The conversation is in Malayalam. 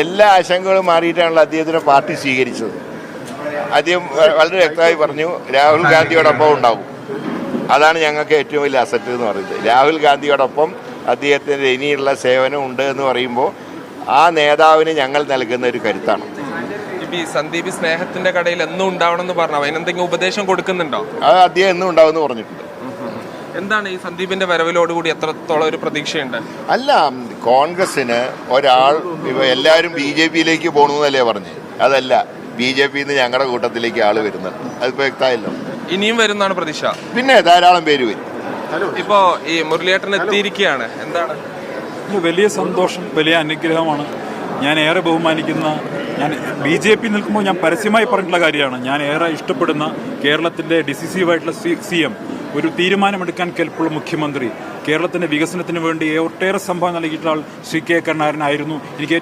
എല്ലാ ആശങ്കകളും മാറിയിട്ടാണല്ലോ അദ്ദേഹത്തിൻ്റെ പാർട്ടി സ്വീകരിച്ചത്. അദ്ദേഹം വളരെ വ്യക്തമായി പറഞ്ഞു രാഹുൽ ഗാന്ധിയോടൊപ്പം ഉണ്ടാകും. അതാണ് ഞങ്ങൾക്ക് ഏറ്റവും വലിയ അസറ്റ് എന്ന് പറയുന്നത്. രാഹുൽ ഗാന്ധിയോടൊപ്പം അദ്ദേഹത്തിൻ്റെ ഇനിയുള്ള സേവനം ഉണ്ട് എന്ന് പറയുമ്പോൾ ആ നേതാവിന് ഞങ്ങൾ നൽകുന്ന ഒരു കരുത്താണ്. സന്ദീപ് സ്നേഹത്തിന്റെ കടയിൽ എന്നും ഉണ്ടാവണം എന്ന് പറഞ്ഞു, അതിനെന്തെങ്കിലും ഉപദേശം കൊടുക്കുന്നുണ്ടോ? അത് അദ്ദേഹം എന്നും ഉണ്ടാവുമെന്ന് പറഞ്ഞിട്ടുണ്ട്. എന്താണ് ഈ സന്ദീപിന്റെ വരവിലോടുകൂടി എത്രത്തോളം ഒരു പ്രതീക്ഷയുണ്ട്? അല്ല, കോൺഗ്രസിന് ഒരാൾ എല്ലാവരും BJP-യിലേക്ക് പോകണമെന്നല്ലേ പറഞ്ഞ്. അതല്ല, BJP-യിൽ നിന്ന് ഞങ്ങളുടെ കൂട്ടത്തിലേക്ക് ആള് വരുന്നുണ്ട്. അതിപ്പോൾ വ്യക്തമായല്ലോ. ഇനിയും വരുന്നാണ് പ്രതീക്ഷ. പിന്നെ ധാരാളം പേര് വരും. ഇപ്പോ ഈ മുരളിയേട്ടൻ എത്തിയിരിക്കുകയാണ്, എന്താണ്? വലിയ സന്തോഷം, വലിയ അനുഗ്രഹമാണ്. ഞാൻ ഏറെ ബഹുമാനിക്കുന്ന, ഞാൻ BJP നിൽക്കുമ്പോൾ ഞാൻ പരസ്യമായി പറഞ്ഞിട്ടുള്ള കാര്യമാണ്, ഞാൻ ഏറെ ഇഷ്ടപ്പെടുന്ന കേരളത്തിൻ്റെ ഡിസിസീവായിട്ടുള്ള CM, ഒരു തീരുമാനമെടുക്കാൻ കെൽപ്പുള്ള മുഖ്യമന്ത്രി, കേരളത്തിൻ്റെ വികസനത്തിന് വേണ്ടി ഒട്ടേറെ സംഭാവന നൽകിയിട്ടുള്ള ആൾ ശ്രീ K. കരുണാകരനായിരുന്നു. എനിക്ക്